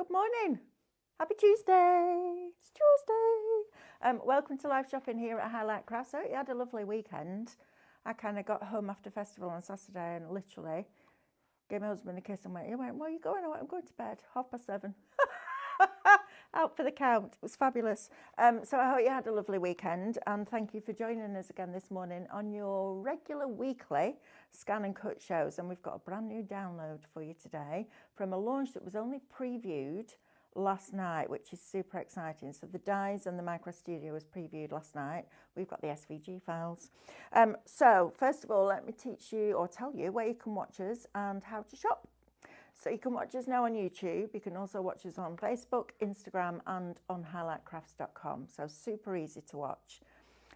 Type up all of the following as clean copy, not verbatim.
Good morning. Happy Tuesday. It's Tuesday. Welcome to live shopping here at Highlight Crafts. I hope you had a lovely weekend. I kind of got home after festival on Saturday and literally gave my husband a kiss and went, where are you going? I went, I'm going to bed, 7:30. Out for the count. It was fabulous. So I hope you had a lovely weekend, and thank you for joining us again this morning on your regular weekly scan and cut shows. And we've got a brand new download for you today from a launch that was only previewed last night, which is super exciting. So the dies and the micro studio was previewed last night. We've got the SVG files. So first of all, let me teach you or tell you where you can watch us and how to shop. So you can watch us now on YouTube. You can also watch us on Facebook, Instagram, and on highlightcrafts.com. So super easy to watch.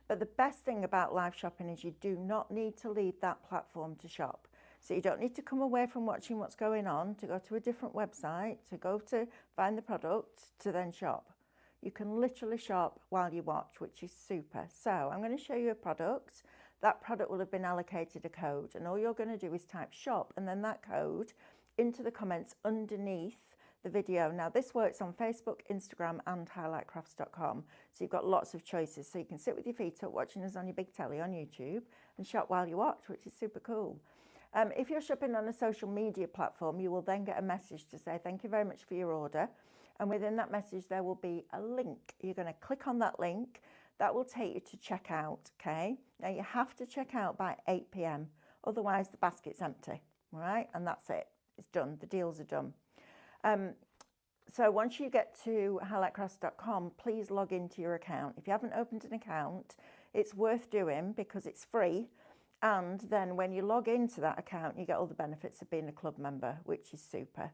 But the best thing about live shopping is you do not need to leave that platform to shop. So you don't need to come away from watching what's going on to go to a different website, to go to find the product, to then shop. You can literally shop while you watch, which is super. So I'm going to show you a product. That product will have been allocated a code, and all you're going to do is type shop and then that code into the comments underneath the video. Now this works on Facebook, Instagram and highlightcrafts.com, so you've got lots of choices, so you can sit with your feet up watching us on your big telly on YouTube and shop while you watch, which is super cool. If you're shopping on a social media platform, you will then get a message to say thank you very much for your order, and within that message there will be a link. You're going to click on that link. That will take you to checkout. Okay, now you have to check out by 8 p.m, otherwise the basket's empty. All right, and that's it. It's done. The deals are done. So once you get to highlightcrafts.com, please log into your account. If you haven't opened an account, it's worth doing because it's free. And then when you log into that account, you get all the benefits of being a club member, which is super.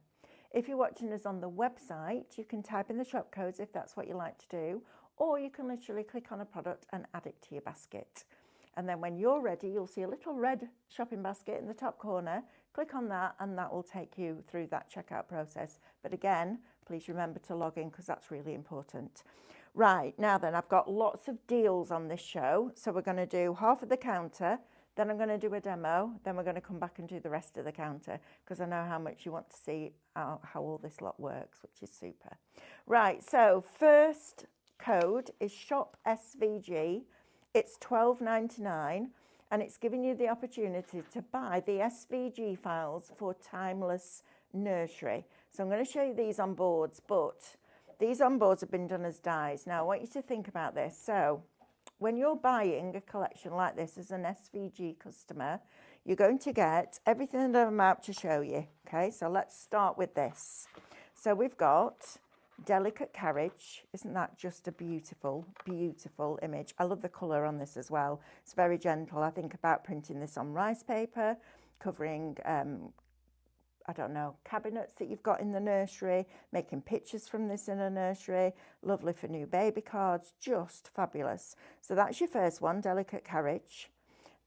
If you're watching us on the website, you can type in the shop codes if that's what you like to do, or you can literally click on a product and add it to your basket. And then when you're ready, you'll see a little red shopping basket in the top corner. Click on that and that will take you through that checkout process. But again, please remember to log in because that's really important. Right, now then, I've got lots of deals on this show. So we're going to do half of the counter, then I'm going to do a demo, then we're going to come back and do the rest of the counter because I know how much you want to see how all this lot works, which is super. Right, so first code is shop SVG. It's $12.99 and it's giving you the opportunity to buy the SVG files for Timeless Nursery. So I'm going to show you these on boards, but these on boards have been done as dies. Now I want you to think about this. So when you're buying a collection like this as an SVG customer, you're going to get everything that I'm about to show you. Okay, so let's start with this. So we've got Delicate Carriage. Isn't that just a beautiful, beautiful image? I love the colour on this as well. It's very gentle. I think about printing this on rice paper, covering, I don't know, cabinets that you've got in the nursery, making pictures from this in a nursery. Lovely for new baby cards, just fabulous. So that's your first one, Delicate Carriage.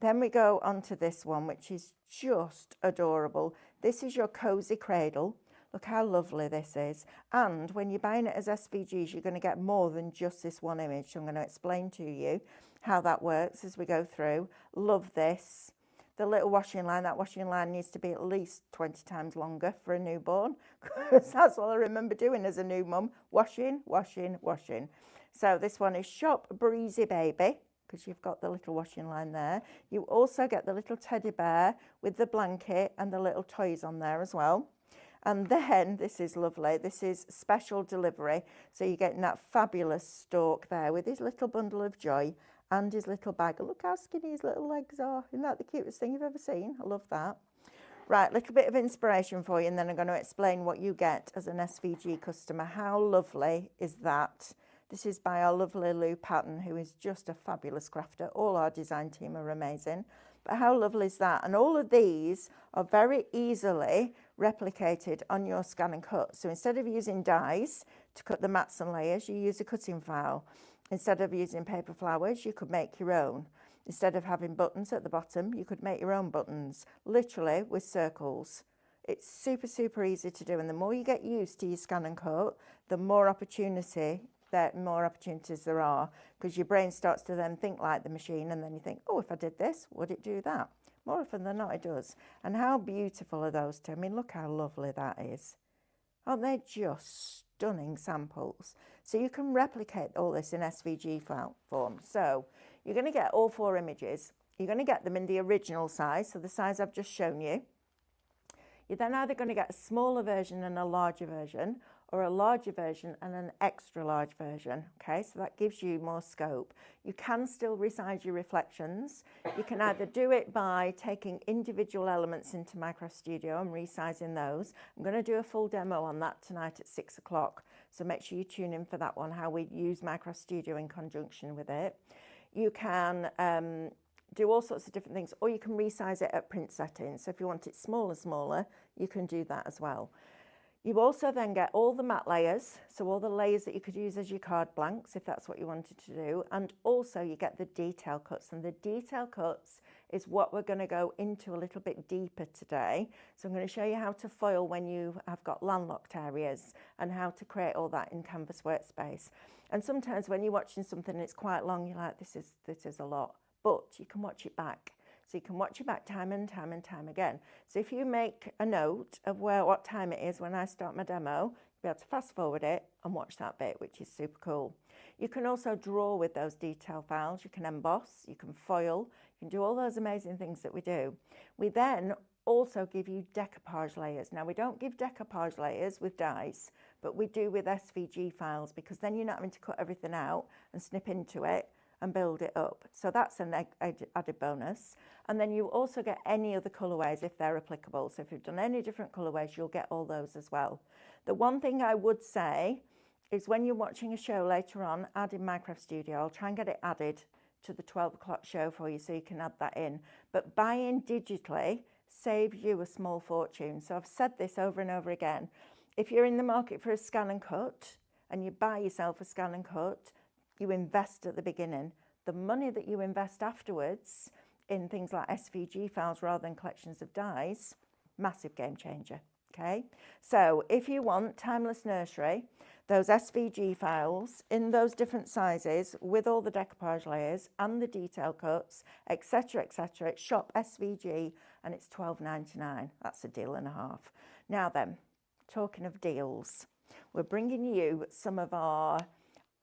Then we go on to this one, which is just adorable. This is your Cozy Cradle. Look how lovely this is. And when you're buying it as SVGs, you're going to get more than just this one image. So I'm going to explain to you how that works as we go through. Love this. The little washing line, that washing line needs to be at least 20 times longer for a newborn, because that's what I remember doing as a new mum. Washing, washing, washing. So this one is Shop Breezy Baby, because you've got the little washing line there. You also get the little teddy bear with the blanket and the little toys on there as well. And then, this is lovely, this is Special Delivery. So you're getting that fabulous stalk there with his little bundle of joy and his little bag. Look how skinny his little legs are. Isn't that the cutest thing you've ever seen? I love that. Right, little bit of inspiration for you, and then I'm going to explain what you get as an SVG customer. How lovely is that? This is by our lovely Lou Patton, who is just a fabulous crafter. All our design team are amazing. But how lovely is that? And all of these are very easily replicated on your scan and cut. So instead of using dies to cut the mats and layers, you use a cutting file. Instead of using paper flowers, you could make your own. Instead of having buttons at the bottom, you could make your own buttons, literally with circles. It's super, super easy to do. And the more you get used to your scan and cut, the more opportunities there are, because your brain starts to then think like the machine, and then you think, oh, if I did this, would it do that? More often than not, it does. And how beautiful are those two? I mean, look how lovely that is. Aren't they just stunning samples? So you can replicate all this in SVG file form. So you're going to get all 4 images. You're going to get them in the original size, so the size I've just shown you. You're then either going to get a smaller version and a larger version, or a larger version and an extra large version. Okay, so that gives you more scope. You can still resize your reflections. You can either do it by taking individual elements into Micro Studio and resizing those. I'm going to do a full demo on that tonight at 6 o'clock, so make sure you tune in for that one, how we use Micro Studio in conjunction with it. You can do all sorts of different things, or you can resize it at print settings. So if you want it smaller, you can do that as well. You also then get all the matte layers, so all the layers that you could use as your card blanks if that's what you wanted to do, and also you get the detail cuts, and the detail cuts is what we're going to go into a little bit deeper today. So I'm going to show you how to foil when you have got landlocked areas and how to create all that in Canvas Workspace. And sometimes when you're watching something and it's quite long, you're like, this is a lot, but you can watch it back. So you can watch it back time and time and time again. So if you make a note of what time it is when I start my demo, you'll be able to fast forward it and watch that bit, which is super cool. You can also draw with those detail files. You can emboss, you can foil, you can do all those amazing things that we do. We then also give you decoupage layers. Now we don't give decoupage layers with dies, but we do with SVG files, because then you're not having to cut everything out and snip into it and build it up. So that's an added bonus. And then you also get any other colorways if they're applicable. So if you've done any different colorways, you'll get all those as well. The one thing I would say is when you're watching a show later on, add in Minecraft Studio. I'll try and get it added to the 12 o'clock show for you so you can add that in. But buying digitally saves you a small fortune. So I've said this over and over again. If you're in the market for a scan and cut and you buy yourself a scan and cut, you invest at the beginning. The money that you invest afterwards in things like SVG files rather than collections of dies, massive game changer, okay? So if you want Timeless Nursery, those SVG files in those different sizes with all the decoupage layers and the detail cuts, etc., etc., it's shop SVG and it's $12.99. That's a deal and a half. Now then, talking of deals, we're bringing you some of our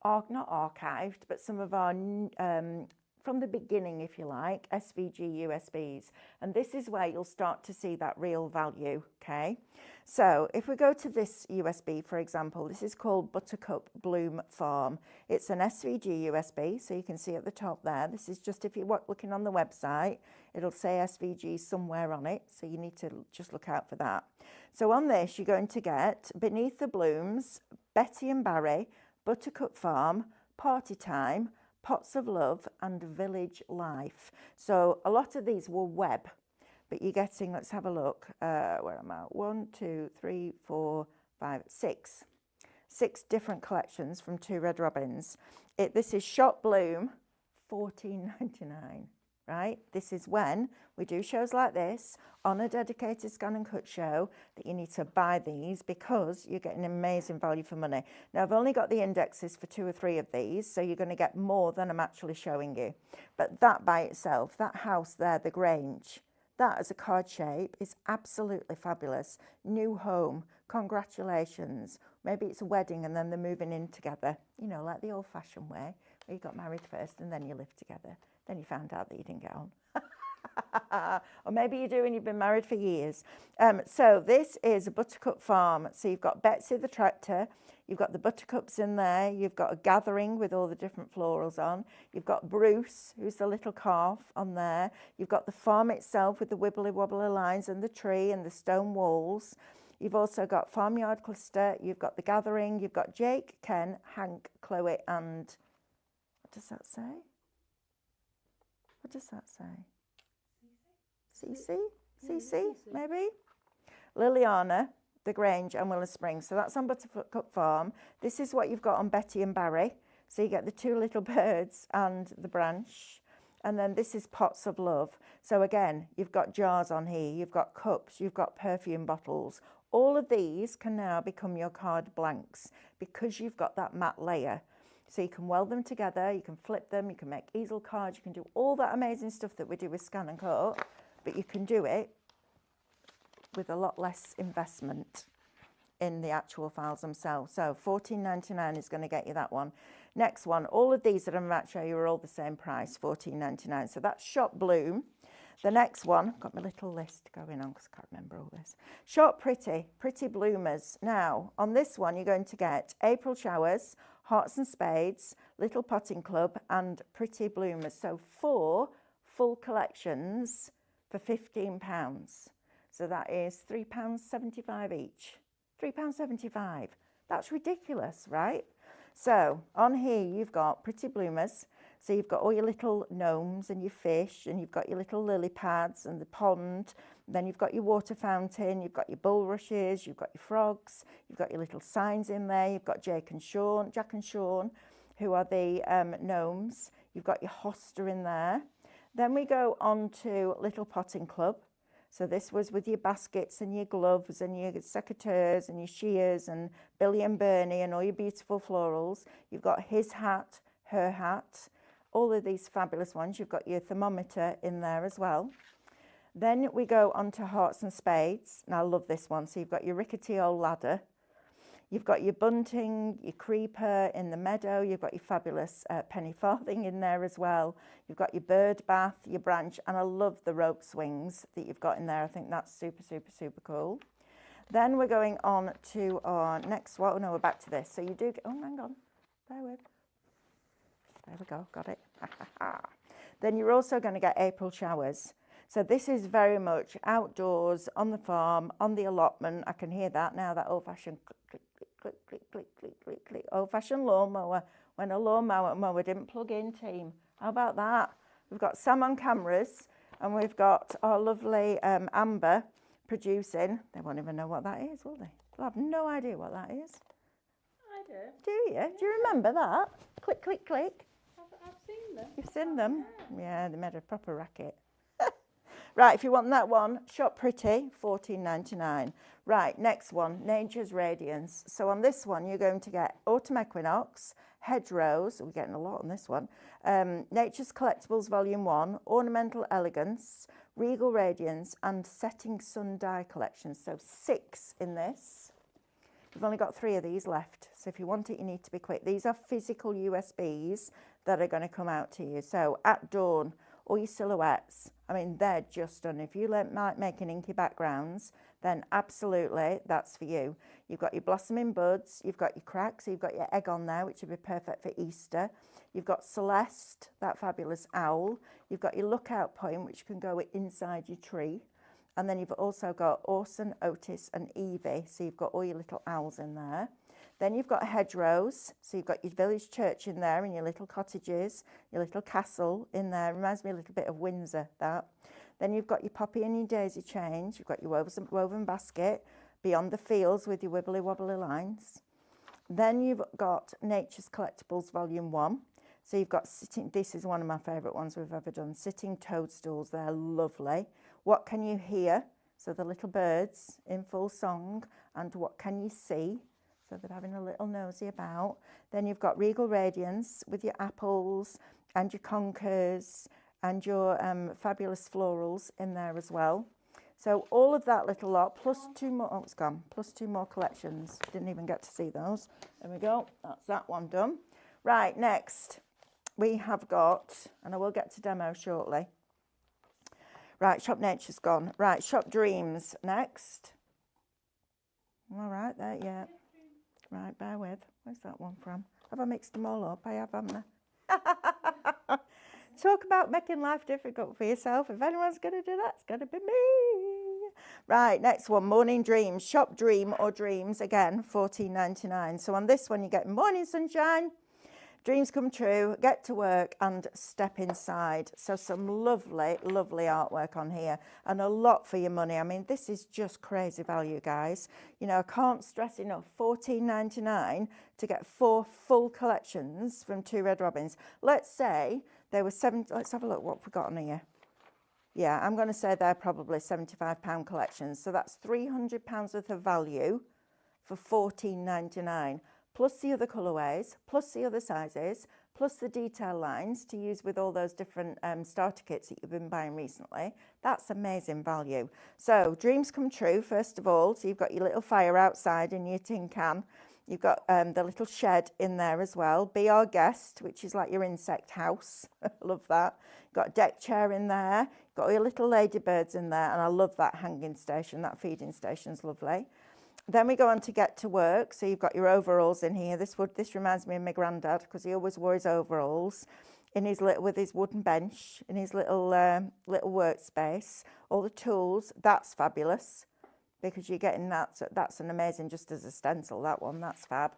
not archived, but some of our, from the beginning, if you like, SVG USBs. And this is where you'll start to see that real value, okay? So if we go to this USB, for example, this is called Buttercup Bloom Farm. It's an SVG USB, so you can see at the top there. This is just if you're looking on the website, it'll say SVG somewhere on it, so you need to just look out for that. So on this, you're going to get Beneath the Blooms, Betty and Barry, Buttercup Farm, Party Time, Pots of Love, and Village Life. So a lot of these were web, but you're getting, let's have a look, where am I? 1, 2, 3, 4, 5, 6. 6 different collections from 2 Red Robins. This is Shop Bloom, $14.99, right? This is when we do shows like this on a dedicated scan and cut show that you need to buy these because you're getting amazing value for money. Now I've only got the indexes for 2 or 3 of these, so you're going to get more than I'm actually showing you. But that by itself, that house there, the Grange, that as a card shape is absolutely fabulous. New home, congratulations. Maybe it's a wedding and then they're moving in together, you know, like the old-fashioned way, where you got married first and then you lived together. Then you found out that you didn't get on. Or maybe you do and you've been married for years. So this is a Buttercup Farm. So you've got Betsy the tractor, you've got the buttercups in there, you've got a gathering with all the different florals on, you've got Bruce, who's the little calf, on there, you've got the farm itself with the wibbly wobbly lines and the tree and the stone walls. You've also got Farmyard Cluster, you've got the gathering, you've got Jake, Ken, Hank, Chloe, and what does that say? What does that say? Cece? Cece, maybe? Liliana, the Grange, and Willow Springs. So that's on Buttercup Farm. This is what you've got on Betty and Barry. So you get the 2 little birds and the branch. And then this is Pots of Love. So again, you've got jars on here, you've got cups, you've got perfume bottles. All of these can now become your card blanks because you've got that matte layer. So you can weld them together, you can flip them, you can make easel cards, you can do all that amazing stuff that we do with scan and cut, but you can do it with a lot less investment. in the actual files themselves. So $14.99 is going to get you that one. Next one, all of these that I'm about to show you are all the same price, $14.99. So that's Shop Bloom. The next one, got my little list going on because I can't remember all this. Shop Pretty, Pretty Bloomers. Now, on this one, you're going to get April Showers, Hearts and Spades, Little Potting Club, and Pretty Bloomers. So 4 full collections for £15. So that is £3.75 each. £3.75. That's ridiculous, right? So on here you've got Pretty Bloomers. So you've got all your little gnomes and your fish, and you've got your little lily pads and the pond. Then you've got your water fountain, you've got your bulrushes, you've got your frogs, you've got your little signs in there. You've got Jack and Sean, who are the gnomes. You've got your hosta in there. Then we go on to Little Potting Club. So this was with your baskets and your gloves and your secateurs and your shears and Billy and Bernie and all your beautiful florals. You've got his hat, her hat, all of these fabulous ones. You've got your thermometer in there as well. Then we go on to Hearts and Spades. Now I love this one. So you've got your rickety old ladder. You've got your bunting, your creeper in the meadow. You've got your fabulous penny farthing in there as well. You've got your bird bath, your branch, and I love the rope swings that you've got in there. I think that's super, super, super cool. Then we're going on to our next one. Oh, no, we're back to this. So you do get, oh, hang on, bear with. There we go, got it. Then you're also going to get April Showers. So this is very much outdoors, on the farm, on the allotment. I can hear that now, that old-fashioned click, click, click, click, click, click, click, old-fashioned lawnmower when a lawnmower didn't plug in, team. How about that? We've got Sam on cameras, and we've got our lovely Amber producing. They won't even know what that is, will they? They'll have no idea what that is. I do. Do you? Yeah. Do you remember that? Click, click, click. I've seen them. You've seen them? Yeah, they made a proper racket. Right, if you want that one, Shop Pretty, $14.99. Right, next one, Nature's Radiance. So on this one, you're going to get Autumn Equinox, Hedgerows, we're getting a lot on this one, Nature's Collectibles Volume 1, Ornamental Elegance, Regal Radiance, and Setting Sun Die Collection. So 6 in this. We've only got 3 of these left, so if you want it, you need to be quick. These are physical USBs that are going to come out to you. So At Dawn, all your silhouettes, I mean, they're just done. If you like making inky backgrounds, then absolutely, that's for you. You've got your blossoming buds, you've got your cracks, you've got your egg on there, which would be perfect for Easter. You've got Celeste, that fabulous owl. You've got your lookout point, which can go inside your tree. And then you've also got Orson, Otis and Evie. So you've got all your little owls in there. Then you've got Hedgerows. So you've got your village church in there and your little cottages, your little castle in there. Reminds me a little bit of Windsor, that. Then you've got your poppy and your daisy chains. You've got your woven basket, Beyond the Fields with your wibbly wobbly lines. Then you've got Nature's Collectibles Volume 1. So you've got sitting, this is one of my favourite ones we've ever done, sitting toadstools. They're lovely. What Can You Hear? So the little birds in full song. And What Can You See? So they're having a little nosy about. Then you've got Regal Radiance with your apples and your conkers and your fabulous florals in there as well. So all of that little lot, plus 2 more, oh, it's gone, plus 2 more collections. Didn't even get to see those. There we go, that's that one done. Right, next we have got, and I will get to demo shortly. Right, Shop Nature's gone. Right, Shop Dreams next. All right, there, yeah. Right, bear with. Where's that one from? Have I mixed them all up? I have, haven't I? Talk about making life difficult for yourself. If anyone's going to do that, it's going to be me. Right, next one, Morning Dreams. Shop Dream or Dreams, again, $14.99. So on this one, you get Morning Sunshine, Dreams Come True, Get to Work and Step Inside. So some lovely, lovely artwork on here and a lot for your money. I mean, this is just crazy value, guys. You know, I can't stress enough, $14.99 to get 4 full collections from 2 Red Robins. Let's say there were 7, let's have a look what we've got on here. Yeah, I'm going to say they're probably £75 collections. So that's £300 worth of value for $14.99. Plus the other colourways, plus the other sizes, plus the detail lines to use with all those different starter kits that you've been buying recently. That's amazing value. So dreams come true, first of all. So you've got your little fire outside in your tin can. You've got the little shed in there as well. Be Our Guest, which is like your insect house. Love that. You've got a deck chair in there. You've got all your little ladybirds in there. And I love that hanging station. That feeding station's lovely. Then we go on to Get to Work. So you've got your overalls in here. This reminds me of my granddad because he always wore his overalls in his with his wooden bench in his little workspace. All the tools. That's fabulous because you're getting that. So that's an amazing, just as a stencil, that one. That's fab.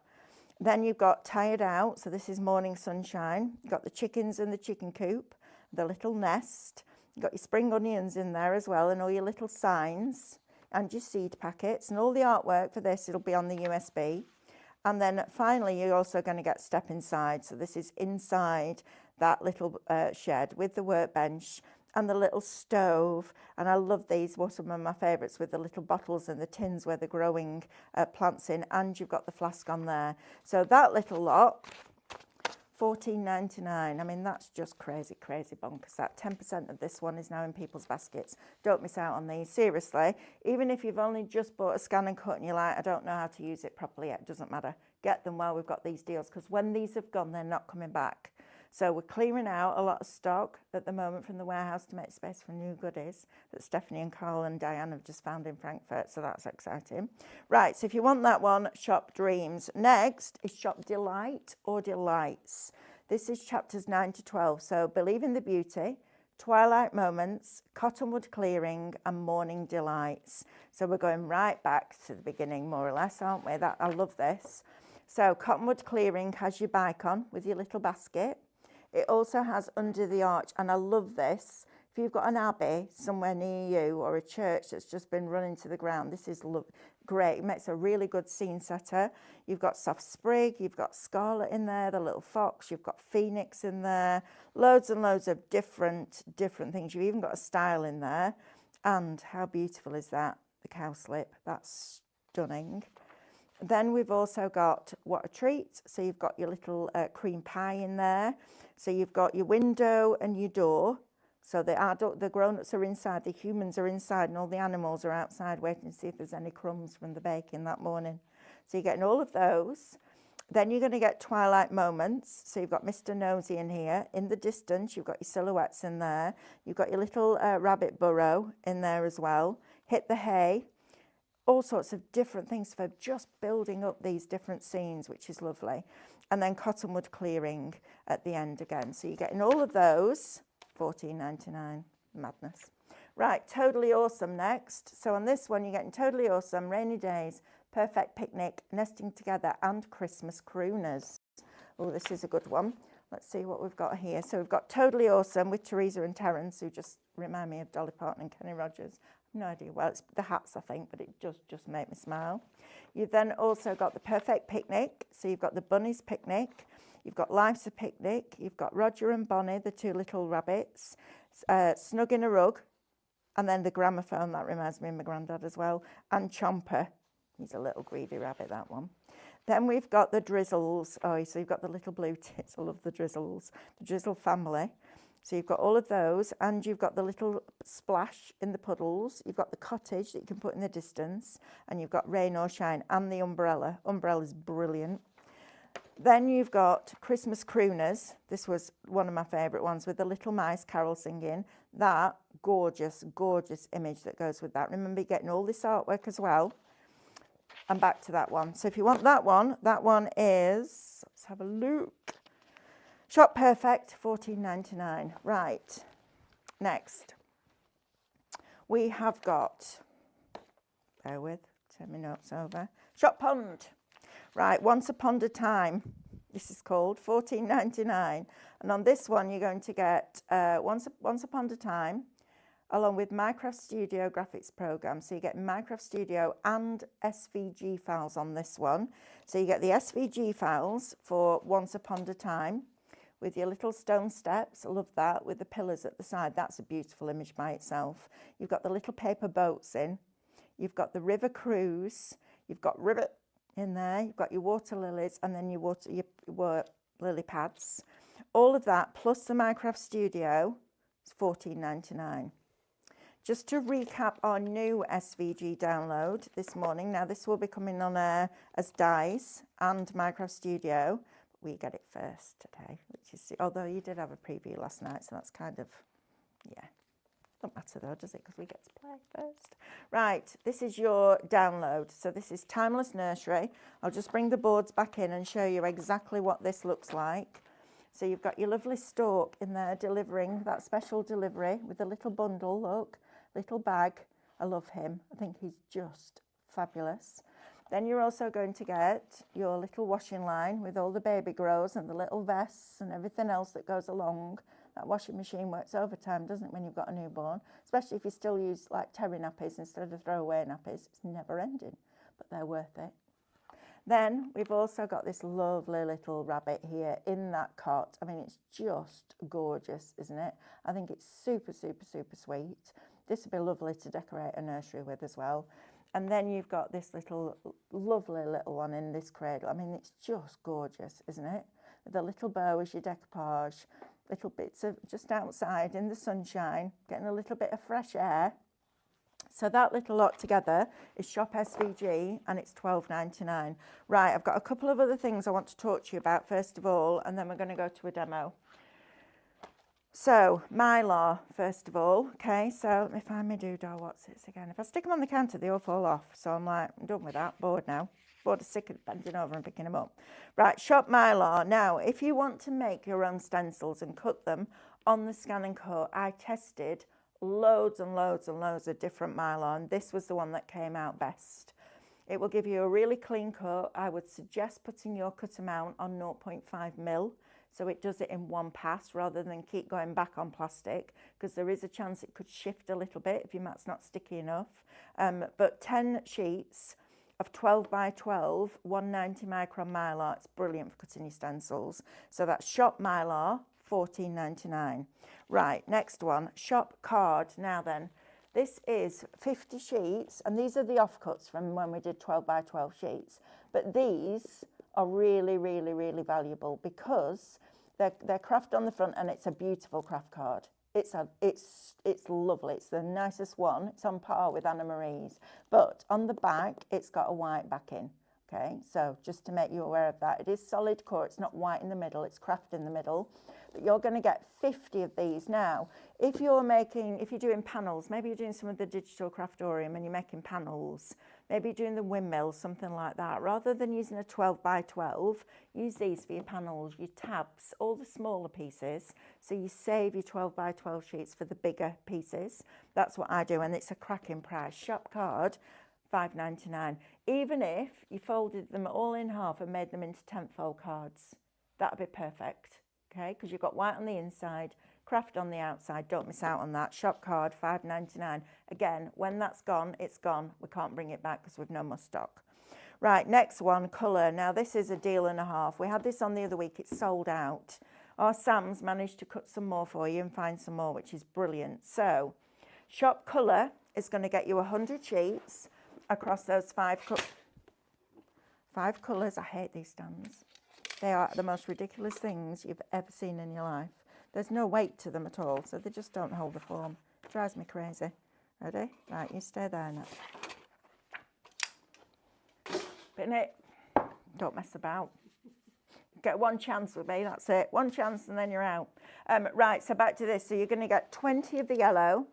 Then you've got Tired Out. So this is Morning Sunshine. You've got the chickens in the chicken coop, the little nest. You've got your spring onions in there as well and all your little signs. And your seed packets and all the artwork for this, it'll be on the USB. And then finally, you're also going to get Step Inside. So this is inside that little shed with the workbench and the little stove. And I love these, were some of my favourites, with the little bottles and the tins where they're growing plants in. And you've got the flask on there. So that little lot, $14.99. I mean, that's just crazy, crazy bonkers. That 10% of this one is now in people's baskets. Don't miss out on these. Seriously, even if you've only just bought a scan and cut and you're like, I don't know how to use it properly yet, it doesn't matter. Get them while we've got these deals, because when these have gone, they're not coming back. So we're clearing out a lot of stock at the moment from the warehouse to make space for new goodies that Stephanie and Carl and Diane have just found in Frankfurt. So that's exciting. Right, so if you want that one, shop Dreams. Next is shop Delight or Delights. This is chapters 9 to 12. So Believe in the Beauty, Twilight Moments, Cottonwood Clearing and Morning Delights. So we're going right back to the beginning, more or less, aren't we? I love this. So Cottonwood Clearing has your bike on with your little basket. It also has Under the Arch, and I love this. If you've got an abbey somewhere near you or a church that's just been run into the ground, this is great. It makes a really good scene setter. You've got Soft Sprig, you've got Scarlet in there, the little fox, you've got Phoenix in there, loads and loads of different things. You've even got a style in there. And how beautiful is that? The cowslip, that's stunning. Then we've also got What a Treat. So you've got your little cream pie in there. So you've got your window and your door. So the grown-ups are inside, the humans are inside, and all the animals are outside waiting to see if there's any crumbs from the baking that morning. So you're getting all of those. Then you're going to get Twilight Moments. So you've got Mr. Nosy in here. In the distance, you've got your silhouettes in there. You've got your little rabbit burrow in there as well. Hit the Hay. All sorts of different things for just building up these different scenes, which is lovely. And then Cottonwood Clearing at the end again. So you're getting all of those, $14.99, madness. Right, Totally Awesome next. So on this one, you're getting Totally Awesome, Rainy Days, Perfect Picnic, Nesting Together, and Christmas Crooners. Oh, this is a good one. Let's see what we've got here. So we've got Totally Awesome with Teresa and Terence, who just remind me of Dolly Parton and Kenny Rogers. No idea. Well, it's the hats, I think, but it does just make me smile. You've then also got The Perfect Picnic. So you've got The Bunny's Picnic. You've got Life's a Picnic. You've got Roger and Bonnie, the two little rabbits. Snug in a Rug. And then The Gramophone. That reminds me of my granddad as well. And Chomper. He's a little greedy rabbit, that one. Then we've got The Drizzles. Oh, so you've got the little blue tits. I love the Drizzles. The Drizzle family. So you've got all of those, and you've got the little splash in the puddles. You've got the cottage that you can put in the distance, and you've got Rain or Shine, and the umbrella. Umbrella's brilliant. Then you've got Christmas Crooners. This was one of my favourite ones with the little mice carol singing. That gorgeous, gorgeous image that goes with that. Remember getting all this artwork as well. And back to that one. So if you want that one is, let's have a look. Shop Perfect, $14.99. Right, next. We have got, bear with, turn my notes over. Shop Pond. Right, Once Upon a Time. This is called $14.99. And on this one, you're going to get Once Upon a Time, along with Minecraft Studio graphics program. So you get Minecraft Studio and SVG files on this one. So you get the SVG files for Once Upon a Time, with your little stone steps. I love that, with the pillars at the side. That's a beautiful image by itself. You've got the little paper boats in. You've got the river cruise. You've got rivet in there. You've got your water lilies, and then your lily pads. All of that plus the Minecraft Studio is $14.99. Just to recap our new SVG download this morning. Now this will be coming on air as Dice and Minecraft Studio. But we get it first today, which is, although you did have a preview last night, so that's kind of, yeah. Don't matter though, does it? Because we get to play first. Right, this is your download. So this is Timeless Nursery. I'll just bring the boards back in and show you exactly what this looks like. So you've got your lovely stork in there delivering that special delivery with a little bundle, look. Little bag. I love him. I think he's just fabulous. Then you're also going to get your little washing line with all the baby grows and the little vests and everything else that goes along. That washing machine works overtime, doesn't it, when you've got a newborn? Especially if you still use like terry nappies instead of throwaway nappies. It's never ending, but they're worth it. Then we've also got this lovely little rabbit here in that cot. I mean, it's just gorgeous, isn't it? I think it's super, super, super sweet. This would be lovely to decorate a nursery with as well. And then you've got this little, lovely little one in this cradle. I mean, it's just gorgeous, isn't it? With a little bow as your decoupage, little bits of just outside in the sunshine, getting a little bit of fresh air. So that little lot together is Shop SVG and it's $12.99. Right, I've got a couple of other things I want to talk to you about first of all, and then we're going to go to a demo. So, Mylar, first of all, okay, so let me find my doodah, what's it again? If I stick them on the counter, they all fall off, so I'm like, I'm done with that, bored now. Bored of sick of bending over and picking them up. Right, Shop Mylar. Now, if you want to make your own stencils and cut them on the Scan and Cut, I tested loads and loads and loads of different Mylar, and this was the one that came out best. It will give you a really clean cut. I would suggest putting your cut amount on 0.5 mil. So it does it in one pass rather than keep going back on plastic, because there is a chance it could shift a little bit if your mat's not sticky enough. But 10 sheets of 12 by 12, 190 micron Mylar. It's brilliant for cutting your stencils. So that's Shop Mylar, $14.99. Right, next one, Shop Card. Now then, this is 50 sheets, and these are the offcuts from when we did 12 by 12 sheets. But these are really, really, really valuable because they're craft on the front, and it's a beautiful craft card. It's lovely. It's the nicest one. It's on par with Anna Marie's, but on the back it's got a white backing. Okay, so just to make you aware of that, it is solid core. It's not white in the middle. It's craft in the middle. But you're going to get 50 of these. Now, if you're doing panels, maybe you're doing some of the digital craftorium and you're making panels, maybe you're doing the windmill, something like that. Rather than using a 12 by 12, use these for your panels, your tabs, all the smaller pieces. So you save your 12 by 12 sheets for the bigger pieces. That's what I do, and it's a cracking price. Shop Card, $5.99. Even if you folded them all in half and made them into 10-fold cards, that'd be perfect. Okay, because you've got white on the inside, craft on the outside. Don't miss out on that. Shop Card, $5.99. Again, when that's gone, it's gone. We can't bring it back because we've no more stock. Right, next one, colour. Now, this is a deal and a half. We had this on the other week. It's sold out. Our Sam's managed to cut some more for you and find some more, which is brilliant. So, Shop Colour is going to get you 100 sheets across those five colours. I hate these stands. They are the most ridiculous things you've ever seen in your life. There's no weight to them at all, so they just don't hold the form. Drives me crazy. Ready? Right, you stay there now. Pin it. Don't mess about. Get one chance with me, that's it. One chance and then you're out. Right, so back to this. So you're going to get 20 of the yellow,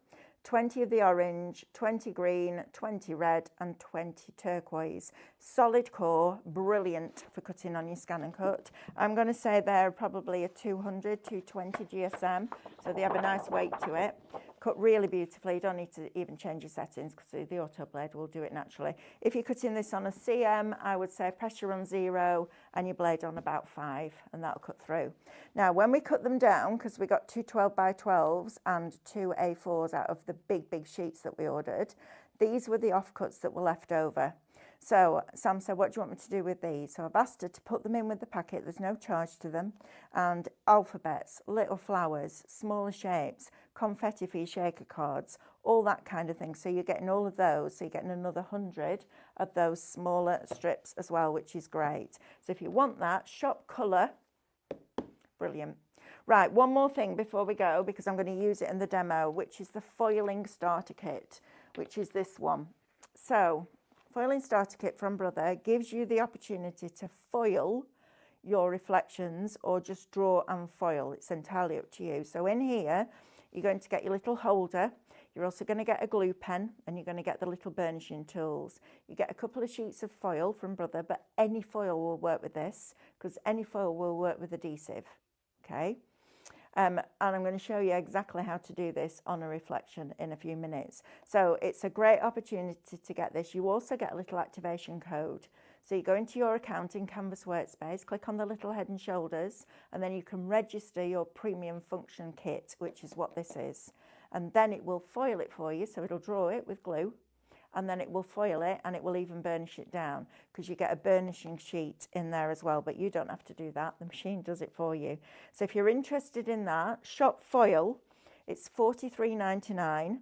20 of the orange, 20 green, 20 red and 20 turquoise. Solid core, brilliant for cutting on your Scan and Cut. I'm going to say they're probably a 200, 220 GSM, so they have a nice weight to it. Cut really beautifully. You don't need to even change your settings because the auto blade will do it naturally. If you're cutting this on a CM, I would say pressure on 0 and your blade on about 5, and that'll cut through. Now, when we cut them down, because we got 2 12 by 12s and 2 A4s out of the big sheets that we ordered, these were the offcuts that were left over. So Sam said, what do you want me to do with these? So I've asked her to put them in with the packet. There's no charge to them. And alphabets, little flowers, smaller shapes, confetti for your shaker cards, all that kind of thing. So you're getting all of those. So you're getting another 100 of those smaller strips as well, which is great. So if you want that, Shop Colour, brilliant. Right, one more thing before we go, because I'm going to use it in the demo, which is the foiling starter kit, which is this one. So, foiling starter kit from Brother gives you the opportunity to foil your reflections or just draw and foil. It's entirely up to you. So in here, you're going to get your little holder. You're also going to get a glue pen, and you're going to get the little burnishing tools. You get a couple of sheets of foil from Brother, but any foil will work with this, because any foil will work with adhesive. Okay. And I'm going to show you exactly how to do this on a reflection in a few minutes. So it's a great opportunity to get this. You also get a little activation code. So you go into your account in Canvas Workspace, click on the little head and shoulders, and then you can register your premium function kit, which is what this is. And then it will foil it for you. So it'll draw it with glue, and then it will foil it, and it will even burnish it down, because you get a burnishing sheet in there as well, but you don't have to do that. The machine does it for you. So if you're interested in that, shop foil. It's $43.99,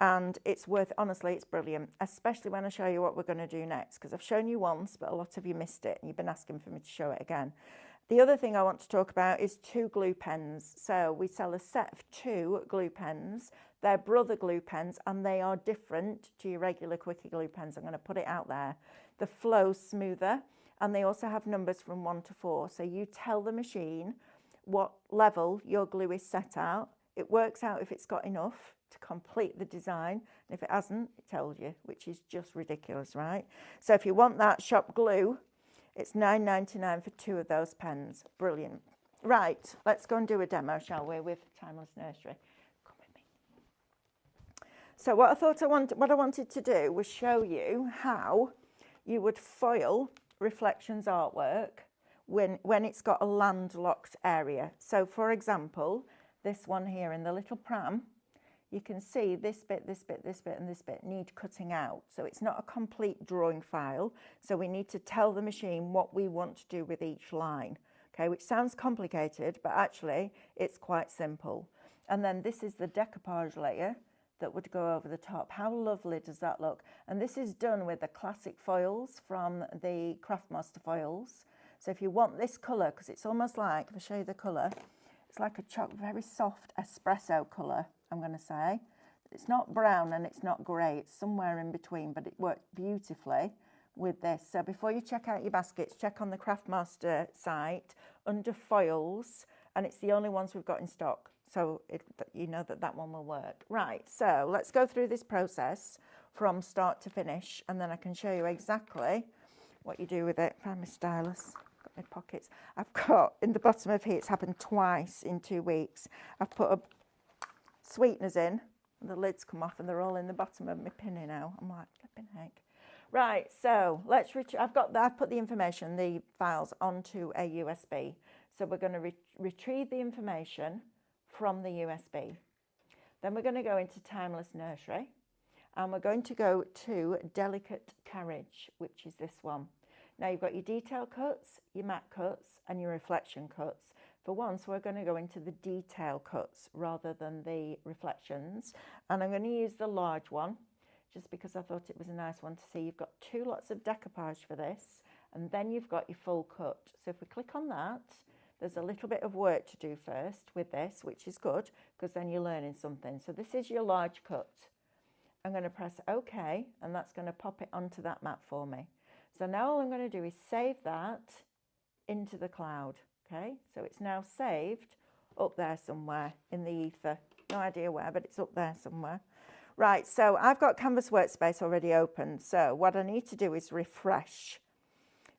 and it's worth, honestly, it's brilliant, especially when I show you what we're going to do next, because I've shown you once, but a lot of you missed it, and you've been asking for me to show it again. The other thing I want to talk about is 2 glue pens. So we sell a set of 2 glue pens. They're Brother glue pens, and they are different to your regular Quickie glue pens. I'm going to put it out there. The flow's smoother, and they also have numbers from 1 to 4. So you tell the machine what level your glue is set at. It works out if it's got enough to complete the design, and if it hasn't, it tells you, which is just ridiculous, right? So if you want that, shop glue. It's $9.99 for 2 of those pens. Brilliant. Right, let's go and do a demo, shall we, with Timeless Nursery. Come with me. So what I wanted to do was show you how you would foil Reflections artwork when it's got a landlocked area. So for example, this one here in the little pram, you can see this bit, this bit, this bit, and this bit need cutting out. So it's not a complete drawing file. So we need to tell the machine what we want to do with each line, okay, which sounds complicated, but actually it's quite simple. And then this is the decoupage layer that would go over the top. How lovely does that look? And this is done with the classic foils from the Craftmaster foils. So if you want this colour, because it's almost like, if I show you the colour, it's like a very soft espresso colour, I'm going to say. It's not brown and it's not grey, it's somewhere in between, but it worked beautifully with this. So before you check out your baskets, check on the Craftmaster site under foils, and it's the only ones we've got in stock. So you know that one will work. Right, so let's go through this process from start to finish, and then I can show you exactly what you do with it. Find my stylus. Got my pockets. I've got, in the bottom of here, it's happened twice in 2 weeks. I've put sweeteners in, and the lids come off, and they're all in the bottom of my pinny now. I'm like, flipping heck. Right, so let's I've put the information, the files, onto a USB. So we're going to retrieve the information from the USB. Then we're going to go into Timeless Nursery, and we're going to go to Delicate Carriage, which is this one. Now you've got your detail cuts, your matte cuts, and your reflection cuts. For once, we're going to go into the detail cuts rather than the reflections. And I'm going to use the large one, just because I thought it was a nice one to see. You've got 2 lots of decoupage for this, and then you've got your full cut. So if we click on that, there's a little bit of work to do first with this, which is good, because then you're learning something. So this is your large cut. I'm going to press OK, and that's going to pop it onto that map for me. So now all I'm going to do is save that into the cloud. Okay, so it's now saved up there somewhere in the ether. No idea where, but it's up there somewhere. Right, so I've got Canvas Workspace already open. So what I need to do is refresh.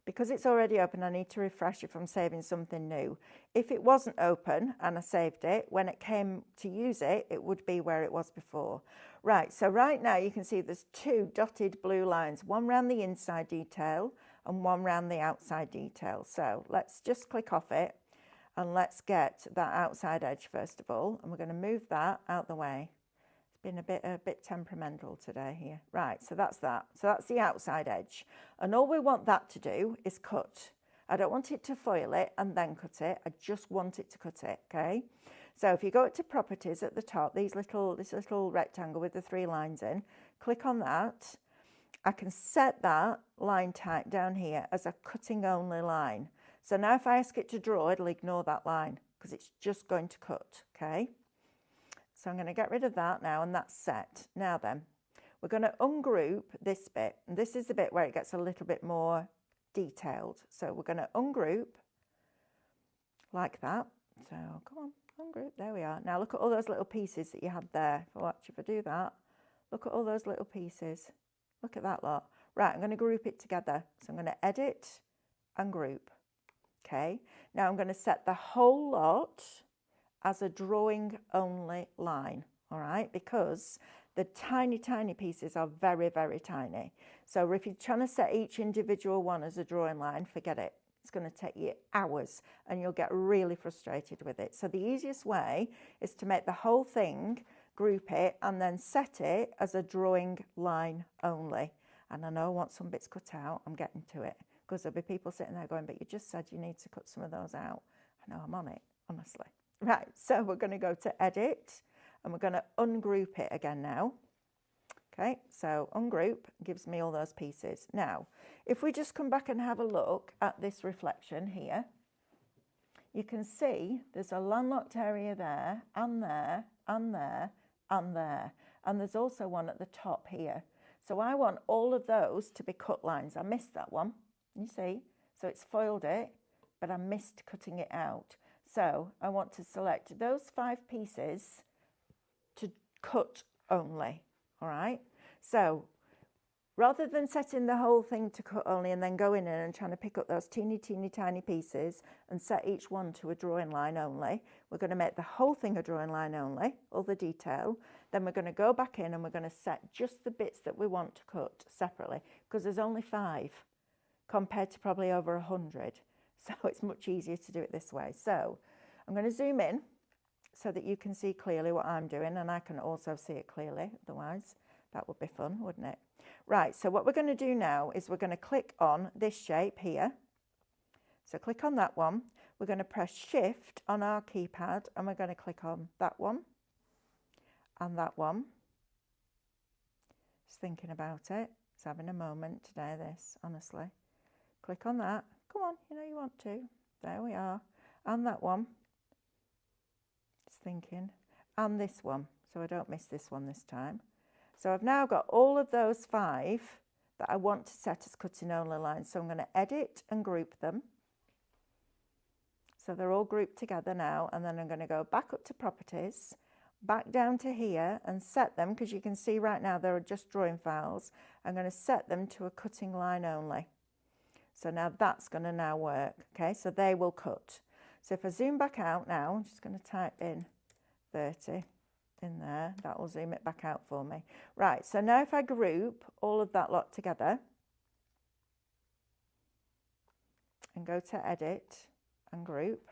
Because it's already open, I need to refresh if I'm saving something new. If it wasn't open and I saved it, when it came to use it, it would be where it was before. Right, so right now you can see there's 2 dotted blue lines, one around the inside detail and one around the outside detail. So let's just click off it, and let's get that outside edge first of all, and we're going to move that out the way. It's been a bit temperamental today here. Right, so that's that. So that's the outside edge, and all we want that to do is cut. I don't want it to foil it and then cut it. I just want it to cut it. Okay, so if you go to properties at the top, this little rectangle with the 3 lines in, click on that. I can set that line type down here as a cutting only line. So now if I ask it to draw, it'll ignore that line. because it's just going to cut, okay? So I'm going to get rid of that now, and that's set. Now then, we're going to ungroup this bit, and this is the bit where it gets a little bit more detailed. So we're going to ungroup like that. So come on, ungroup, there we are. Now look at all those little pieces that you had there. Watch, if I do that, look at all those little pieces. Look at that lot. Right, I'm going to group it together. So I'm going to edit and group. Okay, now I'm going to set the whole lot as a drawing only line, all right, because the tiny, tiny pieces are very, very tiny. So if you're trying to set each individual one as a drawing line, forget it. It's going to take you hours and you'll get really frustrated with it. So the easiest way is to make the whole thing, group it, and then set it as a drawing line only. And I know I want some bits cut out. I'm getting to it, because there'll be people sitting there going, but you just said you need to cut some of those out. I know, I'm on it, honestly. Right, so we're going to go to edit and we're going to ungroup it again now. Okay, so ungroup gives me all those pieces. Now, if we just come back and have a look at this reflection here, you can see there's a landlocked area there, and there, and there, and there. And there's also one at the top here. So I want all of those to be cut lines. I missed that one, you see? So it's foiled it, but I missed cutting it out. So I want to select those 5 pieces to cut only, all right? So rather than setting the whole thing to cut only and then going in and trying to pick up those teeny, teeny, tiny pieces and set each one to a drawing line only, we're going to make the whole thing a drawing line only, all the detail. Then we're going to go back in and we're going to set just the bits that we want to cut separately, because there's only 5 compared to probably over 100. So it's much easier to do it this way. So I'm going to zoom in so that you can see clearly what I'm doing, and I can also see it clearly. Otherwise, that would be fun, wouldn't it? Right, so what we're going to do now is we're going to click on this shape here. So click on that one. We're going to press Shift on our keypad, and we're going to click on that one and that one. Just thinking about it. It's having a moment today, this, honestly. Click on that. Come on, you know you want to. There we are. And that one. Just thinking. And this one, so I don't miss this one this time. So I've now got all of those 5 that I want to set as cutting only lines. So I'm going to edit and group them. So they're all grouped together now. And then I'm going to go back up to properties, back down to here and set them, because you can see right now there are just drawing files. I'm going to set them to a cutting line only. So now that's going to now work. Okay, so they will cut. So if I zoom back out now, I'm just going to type in 30 in there. That will zoom it back out for me. Right, so now if I group all of that lot together and go to edit and group,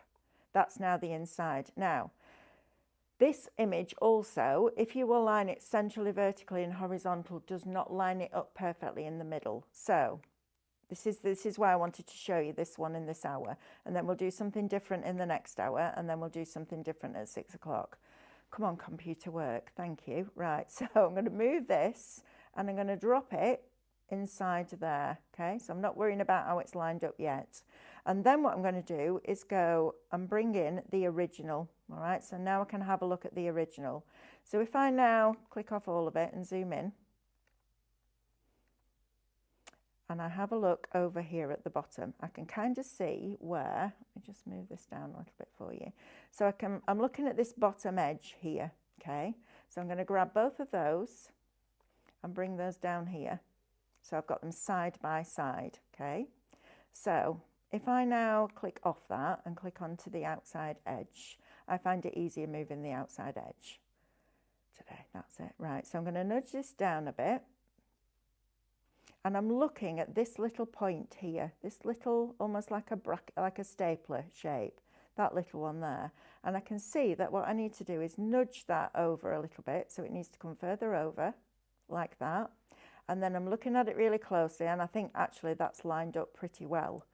that's now the inside. Now, this image also, if you align it centrally, vertically and horizontal, does not line it up perfectly in the middle. So this is why I wanted to show you this one in this hour, and then we'll do something different in the next hour, and then we'll do something different at 6 o'clock. Come on, computer, work. Thank you. Right, so I'm going to move this and I'm going to drop it inside there. Okay, so I'm not worrying about how it's lined up yet. And then what I'm going to do is go and bring in the original. All right, so now I can have a look at the original. So if I now click off all of it and zoom in, and I have a look over here at the bottom, I can kind of see where, let me just move this down a little bit for you. So I'm looking at this bottom edge here, okay? So I'm going to grab both of those and bring those down here. So I've got them side by side, okay? So if I now click off that and click onto the outside edge, I find it easier moving the outside edge today. That's it. Right, so I'm going to nudge this down a bit. And I'm looking at this little point here, this little, almost like a bracket, like a stapler shape, that little one there. And I can see that what I need to do is nudge that over a little bit, so it needs to come further over, like that. And then I'm looking at it really closely, and I think actually that's lined up pretty well.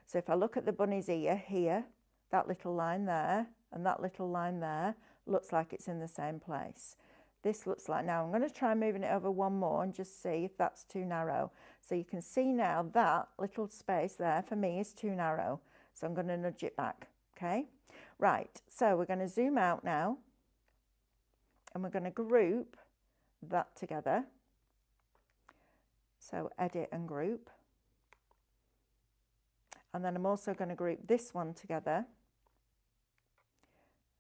So if I look at the bunny's ear here, that little line there, and that little line there, looks like it's in the same place. This looks like, now I'm going to try moving it over one more and just see if that's too narrow. So you can see now that little space there for me is too narrow. So I'm going to nudge it back, okay? Right, so we're going to zoom out now and we're going to group that together. So edit and group. And then I'm also going to group this one together.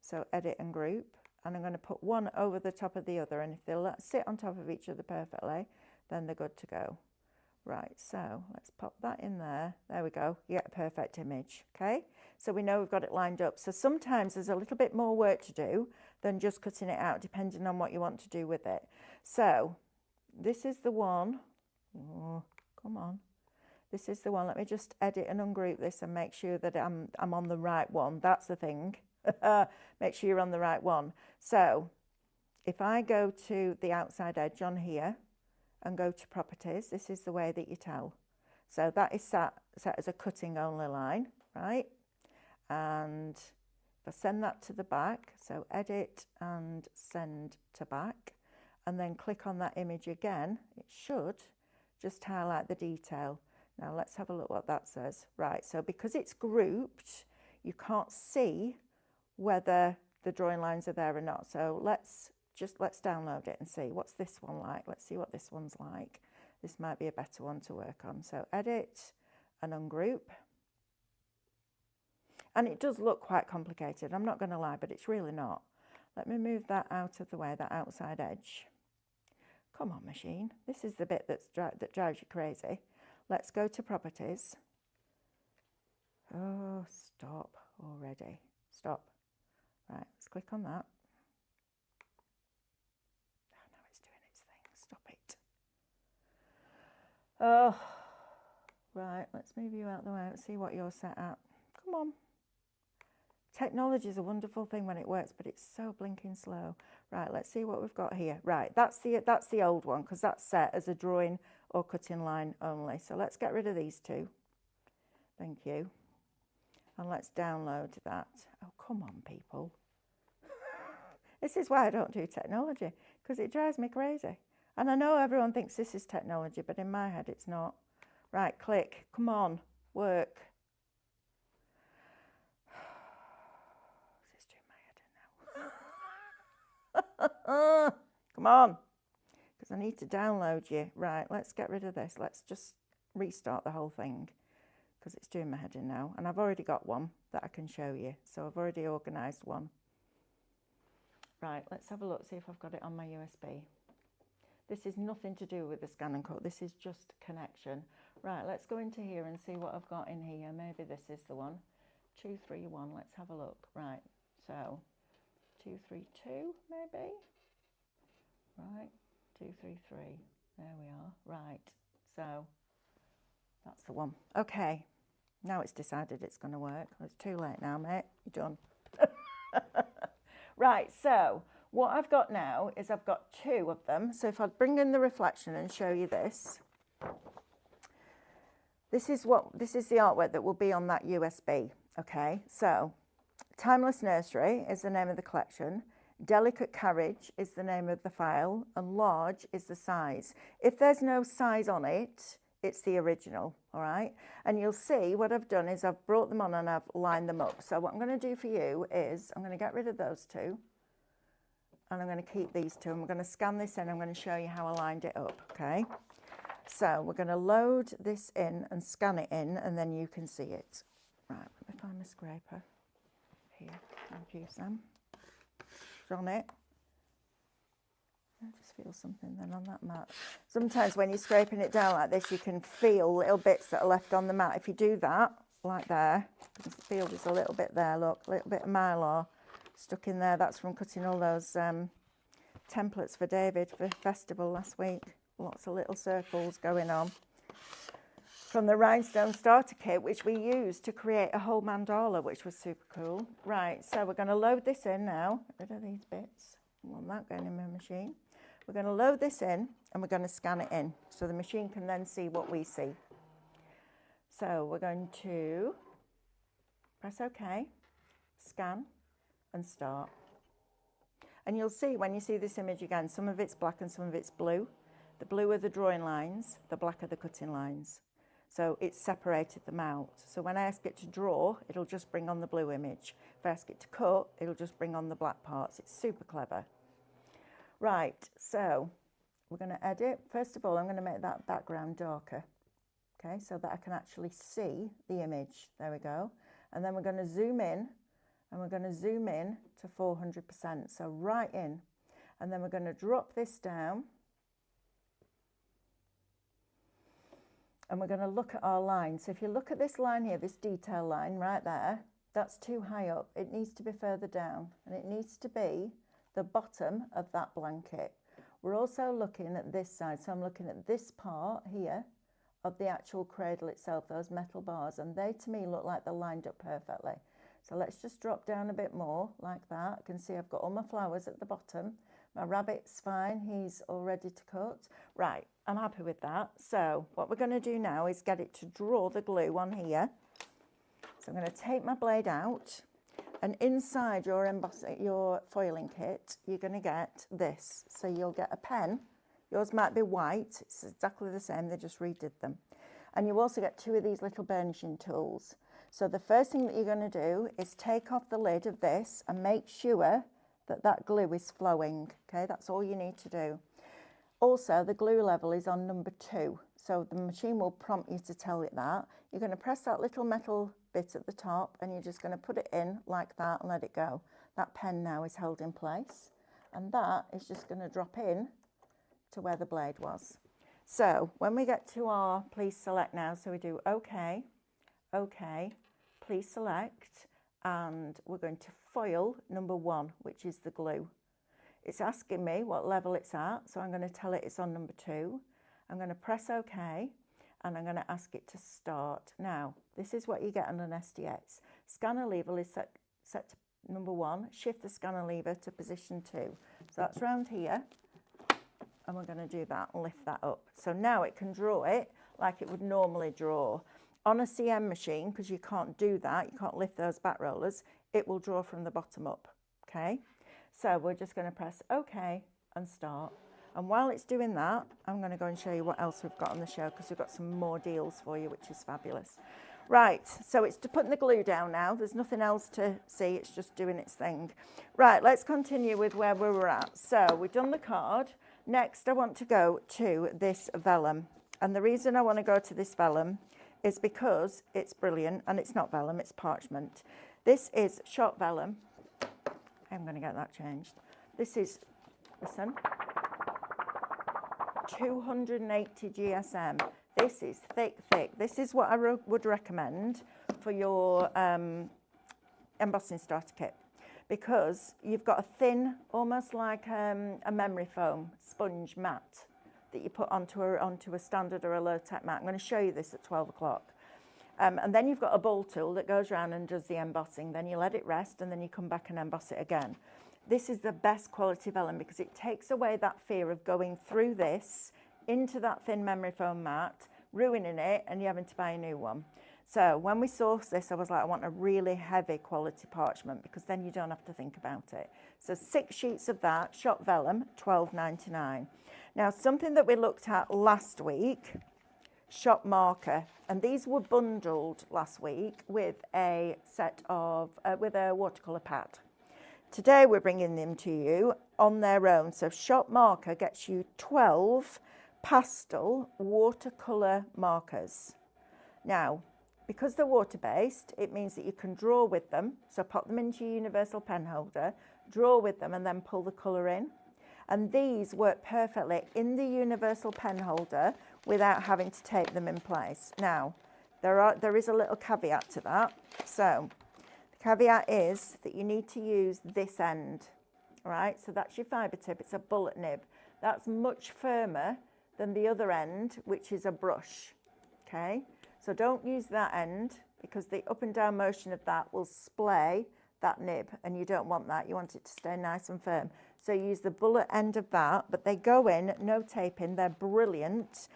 So edit and group. And I'm going to put one over the top of the other. And if they'll sit on top of each other perfectly, then they're good to go. Right, so let's pop that in there. There we go. You get a perfect image, okay? So we know we've got it lined up. So sometimes there's a little bit more work to do than just cutting it out, depending on what you want to do with it. So this is the one. Oh, come on. This is the one. Let me just edit and ungroup this and make sure that I'm on the right one. That's the thing. Make sure you're on the right one. So if I go to the outside edge on here, and go to properties, this is the way that you tell. So that is set as a cutting only line, right? And if I send that to the back, so edit and send to back, and then click on that image again, it should just highlight the detail. Now let's have a look what that says. Right, so because it's grouped, you can't see whether the drawing lines are there or not. So let's download it and see. What's this one like? Let's see what this one's like. This might be a better one to work on. So edit and ungroup. And it does look quite complicated, I'm not going to lie, but it's really not. Let me move that out of the way, that outside edge. Come on, machine. This is the bit that drives you crazy. Let's go to properties. Oh, stop already. Stop. Right, let's click on that. Stop it. Oh, right, let's move you out the way. Let's see what you're set at. Come on. Technology is a wonderful thing when it works, but it's so blinking slow. Right, let's see what we've got here. Right, that's the old one because that's set as a drawing or cutting line only. So let's get rid of these two. Thank you. And let's download that. Oh, come on, people. This is why I don't do technology, because it drives me crazy. And I know everyone thinks this is technology, but in my head it's not. Right, click. Come on, work. This is doing my head in now. Come on, because I need to download you. Right, let's get rid of this. Let's just restart the whole thing, because it's doing my head in now. And I've already got one that I can show you. So I've already organised one. Right, let's have a look, see if I've got it on my USB. This is nothing to do with the scan and cut. This is just connection. Right, let's go into here and see what I've got in here. Maybe this is the one. 231, let's have a look. Right, so 232 maybe. Right, 233. There we are. Right, so that's the one. Okay, now it's decided it's going to work. It's too late now, mate. You're done. Right, so what I've got now is I've got two of them. So if I bring in the reflection and show you this, this is the artwork that will be on that USB. Okay, so Timeless Nursery is the name of the collection. Delicate Carriage is the name of the file, and large is the size. If there's no size on it, it's the original, all right? And you'll see what I've done is I've brought them on and I've lined them up. So what I'm going to do for you is I'm going to get rid of those two and I'm going to keep these two and we're going to scan this in. I'm going to show you how I lined it up, okay? So we're going to load this in and scan it in and then you can see it. Right, let me find my scraper. Here, thank you, Sam. It's on it. I just feel something then on that mat. Sometimes when you're scraping it down like this, you can feel little bits that are left on the mat. If you do that, like there, you can feel there's a little bit there, look, a little bit of mylar stuck in there. That's from cutting all those templates for David for festival last week. Lots of little circles going on. From the rhinestone starter kit, which we used to create a whole mandala, which was super cool. Right, so we're going to load this in now. Get rid of these bits. I want that going in my machine. We're going to load this in and we're going to scan it in so the machine can then see what we see. So we're going to press OK, scan and start. And you'll see when you see this image again, some of it's black and some of it's blue. The blue are the drawing lines, the black are the cutting lines. So it's separated them out. So when I ask it to draw, it'll just bring on the blue image. If I ask it to cut, it'll just bring on the black parts. It's super clever. Right, so we're going to edit. First of all, I'm going to make that background darker, okay, so that I can actually see the image. There we go. And then we're going to zoom in, and we're going to zoom in to 400%, so right in. And then we're going to drop this down. And we're going to look at our line. So if you look at this line here, this detail line right there, that's too high up. It needs to be further down, and it needs to be the bottom of that blanket. We're also looking at this side, so I'm looking at this part here of the actual cradle itself, those metal bars, and they to me look like they're lined up perfectly. So let's just drop down a bit more like that. You can see I've got all my flowers at the bottom. My rabbit's fine, he's all ready to cut. Right, I'm happy with that. So what we're going to do now is get it to draw the glue on here. So I'm going to take my blade out, and inside your foiling kit, you're going to get this. So you'll get a pen. Yours might be white. It's exactly the same. They just redid them. And you also get 2 of these little burnishing tools. So the first thing that you're going to do is take off the lid of this and make sure that that glue is flowing. Okay, that's all you need to do. Also, the glue level is on number 2. So the machine will prompt you to tell it that. You're going to press that little metal bit at the top, and you're just going to put it in like that and let it go. That pen now is held in place, and that is just going to drop in to where the blade was. So when we get to our please select now, so we do OK, OK, please select, and we're going to foil number 1, which is the glue. It's asking me what level it's at, so I'm going to tell it it's on number 2. I'm going to press OK, and I'm going to ask it to start. Now, this is what you get on an SDX. Scanner lever is set to number 1. Shift the scanner lever to position 2. So that's round here, and we're going to do that and lift that up. So now it can draw it like it would normally draw. On a CM machine, because you can't do that, you can't lift those back rollers, it will draw from the bottom up, okay? So we're just going to press OK and start. And while it's doing that, I'm going to go and show you what else we've got on the show, because we've got some more deals for you, which is fabulous. Right, so it's to putting the glue down now. There's nothing else to see, it's just doing its thing. Right, let's continue with where we were at. So we've done the card. Next, I want to go to this vellum. And the reason I want to go to this vellum is because it's brilliant, and it's not vellum, it's parchment. This is shot vellum. I'm going to get that changed. This is, listen, 280 GSM. This is thick, thick. This is what I would recommend for your embossing starter kit, because you've got a thin, almost like a memory foam sponge mat that you put onto a standard or a low-tech mat. I'm going to show you this at 12 o'clock. And then you've got a ball tool that goes around and does the embossing. Then you let it rest, and then you come back and emboss it again. This is the best quality vellum because it takes away that fear of going through this into that thin memory foam mat, ruining it, and you having to buy a new one. So when we sourced this, I was like, I want a really heavy quality parchment, because then you don't have to think about it. So 6 sheets of that, shot vellum, $12.99. Now, something that we looked at last week, shop marker, and these were bundled last week with a set of with a watercolor pad. Today we're bringing them to you on their own. So shop marker gets you 12 pastel watercolor markers. Now, because they're water based, it means that you can draw with them. So pop them into your universal pen holder, draw with them, and then pull the colour in. And these work perfectly in the universal pen holder without having to tape them in place. Now, there is a little caveat to that. So the caveat is that you need to use this end, right? So that's your fibre tip, it's a bullet nib. That's much firmer than the other end, which is a brush, okay? So don't use that end, because the up and down motion of that will splay that nib, and you don't want that. You want it to stay nice and firm. So use the bullet end of that, but they go in, no taping, they're brilliant,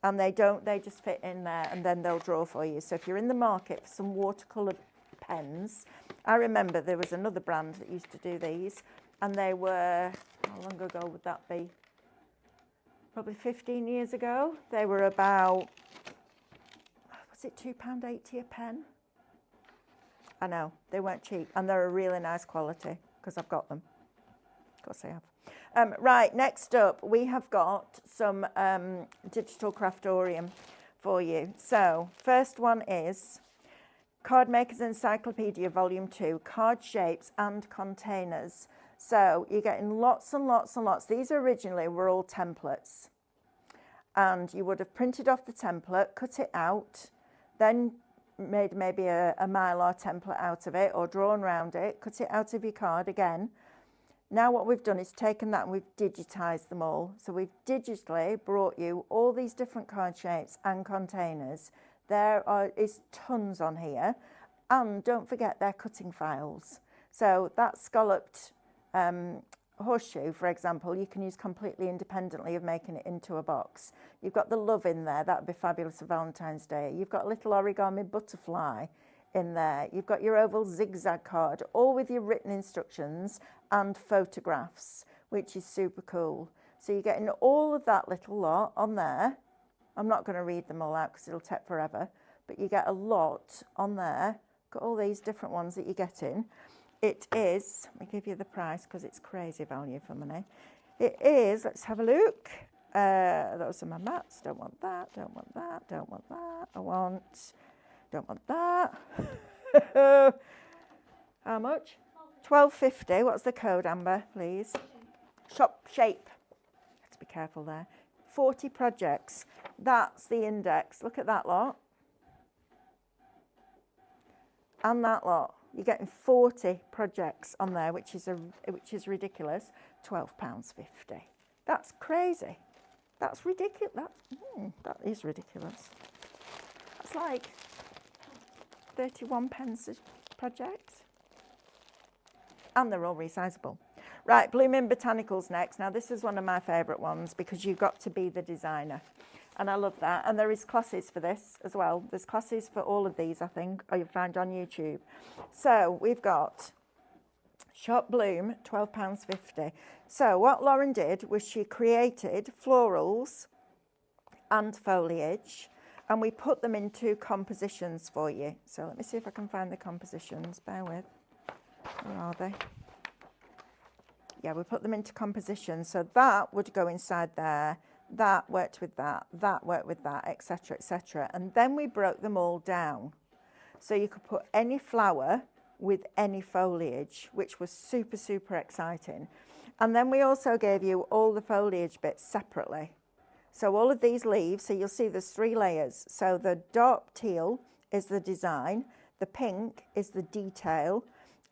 and they just fit in there, and then they'll draw for you. So if you're in the market for some watercolour pens, I remember there was another brand that used to do these, and they were, how long ago would that be? Probably 15 years ago. They were about Was it £2.80 a pen? I know, they weren't cheap, and they're a really nice quality because I've got them. Of course I have. Right, next up, we have got some digital craftorium for you. So, first one is Card Maker's Encyclopedia Volume 2, Card Shapes and Containers. So, you're getting lots and lots and lots. These originally were all templates. And you would have printed off the template, cut it out, then made maybe a Mylar template out of it or drawn around it, cut it out of your card again. Now what we've done is taken that and we've digitised them all. So we've digitally brought you all these different card shapes and containers. There is tons on here. And don't forget they're cutting files. So that scalloped horseshoe, for example, you can use completely independently of making it into a box. You've got the love in there, that would be fabulous for Valentine's Day. You've got a little origami butterfly in there. You've got your oval zigzag card, all with your written instructions and photographs, which is super cool. So you're getting all of that little lot on there. I'm not going to read them all out because it'll take forever, but you get a lot on there. Got all these different ones that you're getting. It is, let me give you the price because it's crazy value for money. It is, let's have a look. Those are my mats. Don't want that, don't want that, don't want that. Don't want that. How much? £12.50. What's the code, Amber, please? Shop shape. Let's be careful there. 40 projects. That's the index. Look at that lot. And that lot. You're getting 40 projects on there, which is ridiculous. £12.50. That's crazy. That's ridiculous. That is ridiculous. That's like 31 pence a project. And they're all resizable. Right, Blooming Botanicals next. Now, this is one of my favourite ones because you've got to be the designer. And I love that. And there is classes for this as well. There's classes for all of these, I think, or you'll find on YouTube. So we've got Shop Bloom, £12.50. So what Lauren did was she created florals and foliage, and we put them into compositions for you. So let me see if I can find the compositions. Bear with. Where are they? Yeah, we put them into compositions. So that would go inside there. That worked with that worked with that, etc., etc. And then we broke them all down. So you could put any flower with any foliage, which was super, super exciting. And then we also gave you all the foliage bits separately. So all of these leaves, so you'll see there's 3 layers. So the dark teal is the design, the pink is the detail,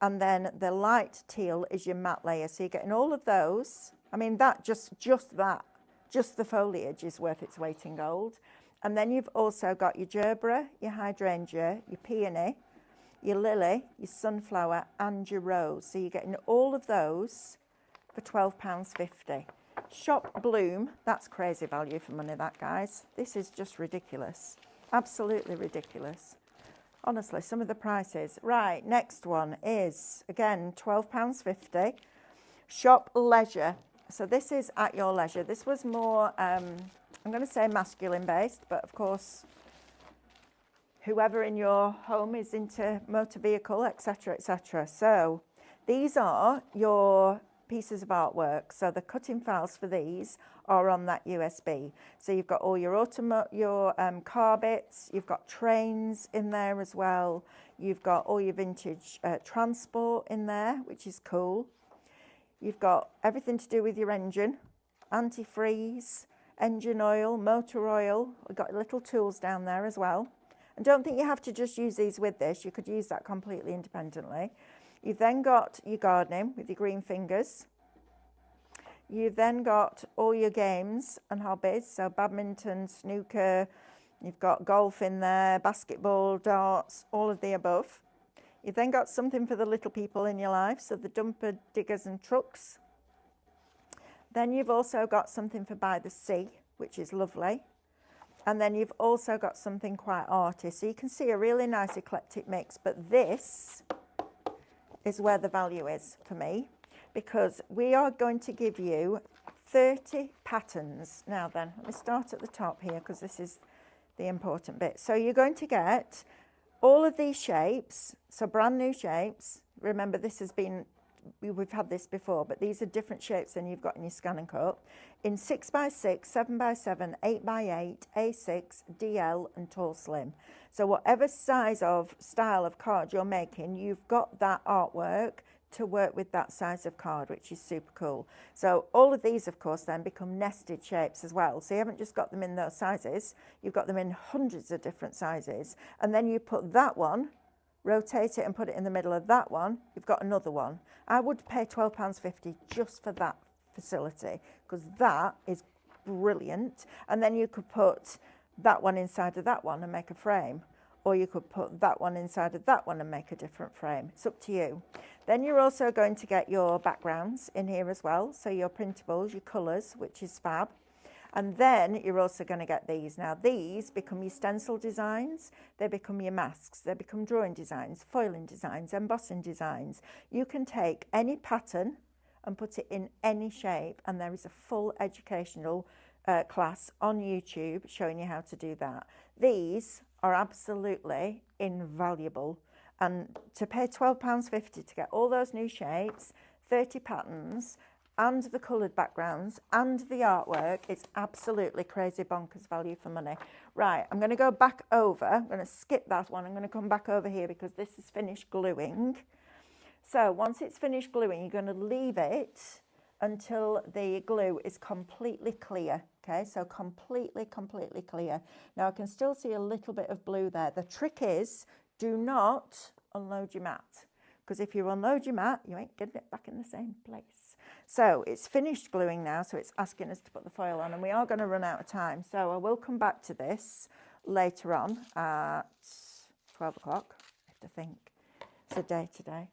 and then the light teal is your matte layer. So you're getting all of those. I mean, that just the foliage is worth its weight in gold. And then you've also got your gerbera, your hydrangea, your peony, your lily, your sunflower, and your rose. So you're getting all of those for £12.50. Shop Bloom, that's crazy value for money, that, guys. This is just ridiculous. Absolutely ridiculous. Honestly, some of the prices. Right, next one is, again, £12.50. Shop Leisure. So this is at your leisure. This was more, I'm going to say masculine based, but of course, whoever in your home is into motor vehicle, etc., etc. So these are your pieces of artwork. So the cutting files for these are on that USB. So you've got all your car bits, you've got trains in there as well. You've got all your vintage transport in there, which is cool. You've got everything to do with your engine, antifreeze, engine oil, motor oil. We've got little tools down there as well. And don't think you have to just use these with this. You could use that completely independently. You've then got your gardening with your green fingers. You've then got all your games and hobbies. So badminton, snooker, you've got golf in there, basketball, darts, all of the above. You've then got something for the little people in your life, so the dumper, diggers and trucks. Then you've also got something for by the sea, which is lovely. And then you've also got something quite arty. So you can see a really nice eclectic mix, but this is where the value is for me, because we are going to give you 30 patterns. Now then, let me start at the top here, because this is the important bit. So you're going to get all of these shapes, so brand new shapes. Remember, this has been, we've had this before, but these are different shapes than you've got in your Scan and Cut, in 6x6, 7x7, 8x8, A6, DL and tall slim. So whatever size of style of card you're making, you've got that artwork to work with that size of card, which is super cool. So all of these, of course, then become nested shapes as well. So you haven't just got them in those sizes, you've got them in hundreds of different sizes. And then you put that one, rotate it and put it in the middle of that one, you've got another one. I would pay £12.50 just for that facility, because that is brilliant. And then you could put that one inside of that one and make a frame, or you could put that one inside of that one and make a different frame. It's up to you. Then you're also going to get your backgrounds in here as well, so your printables, your colours, which is fab. And then you're also going to get these. Now these become your stencil designs, they become your masks, they become drawing designs, foiling designs, embossing designs. You can take any pattern and put it in any shape, and there is a full educational class on YouTube showing you how to do that. These are absolutely invaluable, and to pay £12.50 to get all those new shapes, 30 patterns, and the coloured backgrounds and the artwork, it's absolutely crazy bonkers value for money. Right, I'm going to go back over, I'm going to skip that one, I'm going to come back over here because this is finished gluing. So once it's finished gluing, you're going to leave it until the glue is completely clear. Okay, so completely clear. Now I can still see a little bit of blue there. The trick is, do not unload your mat, because if you unload your mat, you ain't getting it back in the same place. So it's finished gluing now, so it's asking us to put the foil on, and we are going to run out of time. So I will come back to this later on at 12 o'clock, I have to think. It's a day today.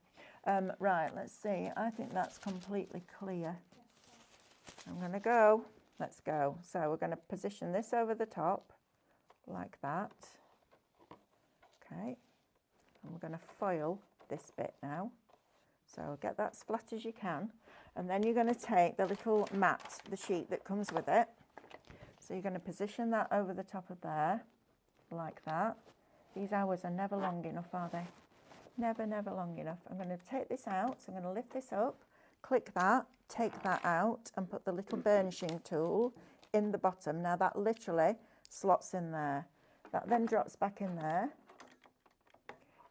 Right, let's see. I think that's completely clear. I'm going to go. Let's go. So we're going to position this over the top like that. Okay. And we're going to foil this bit now. So get that as flat as you can. And then you're going to take the little mat, the sheet that comes with it. So you're going to position that over the top of there like that. These hours are never long enough, are they? Never long enough. I'm going to take this out, so I'm going to lift this up, click that, take that out and put the little burnishing tool in the bottom. Now that literally slots in there. That then drops back in there.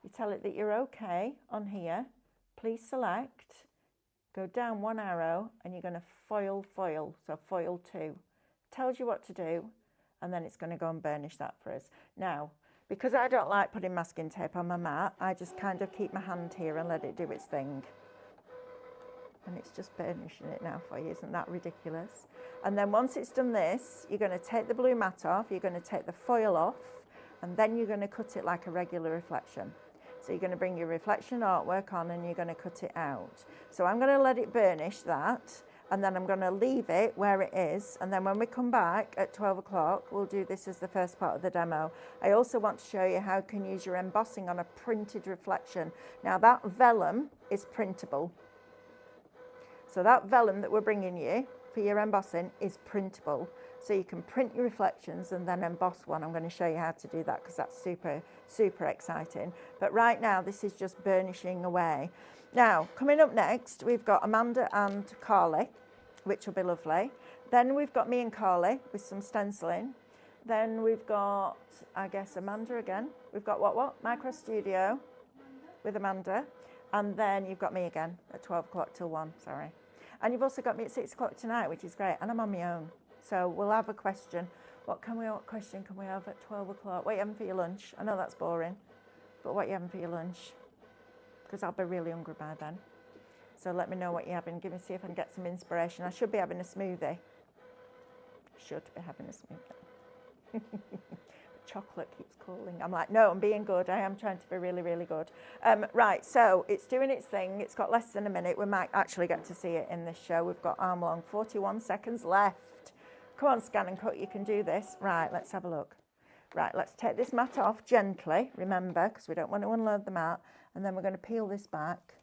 You tell it that you're okay on here. Please select, go down one arrow and you're going to foil, so foil 2. Tells you what to do, and then it's going to go and burnish that for us. Now, because I don't like putting masking tape on my mat, I just kind of keep my hand here and let it do its thing. And it's just burnishing it now for you. Isn't that ridiculous? And then once it's done this, you're going to take the blue mat off, you're going to take the foil off, and then you're going to cut it like a regular reflection. So you're going to bring your reflection artwork on and you're going to cut it out. So I'm going to let it burnish that, and then I'm going to leave it where it is, and then when we come back at 12 o'clock we'll do this as the first part of the demo. I also want to show you how you can use your embossing on a printed reflection. Now that vellum is printable, so that vellum that we're bringing you for your embossing is printable, so you can print your reflections and then emboss one. I'm going to show you how to do that because that's super exciting. But right now this is just burnishing away. Now coming up next we've got Amanda and Carly, which will be lovely. Then we've got me and Carly with some stenciling. Then we've got, I guess, Amanda again. We've got what? Micro Studio with Amanda. And then you've got me again at 12 o'clock till 1, sorry. And you've also got me at 6 o'clock tonight, which is great. And I'm on my own. So we'll have a question. What question can we have at 12 o'clock? What are you having for your lunch? I know that's boring, but what are you having for your lunch? Because I'll be really hungry by then. So let me know what you're having. See if I can get some inspiration. I should be having a smoothie. Chocolate keeps calling. I'm like, no, I'm being good. I am trying to be really good. Right, so it's doing its thing. It's got less than a minute. We might actually get to see it in this show. We've got arm long, 41 seconds left. Come on, Scan and Cut, you can do this. Right, let's have a look. Right, let's take this mat off gently, remember, because we don't want to unload the mat. And then we're going to peel this back.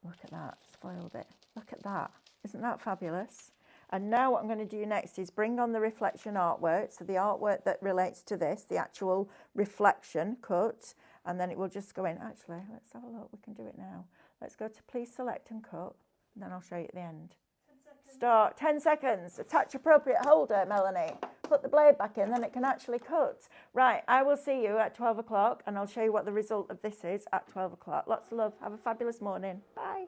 Look at that, spoiled it. Look at that. Isn't that fabulous? And now what I'm going to do next is bring on the reflection artwork. So the artwork that relates to this, the actual reflection cut, and then it will just go in. Actually, let's have a look. We can do it now. Let's go to please select and cut, and then I'll show you at the end. 10 seconds. Start, 10 seconds. Attach appropriate holder, Melanie. Put the blade back in, then it can actually cut. Right, I will see you at 12 o'clock, and I'll show you what the result of this is at 12 o'clock. Lots of love. Have a fabulous morning. Bye.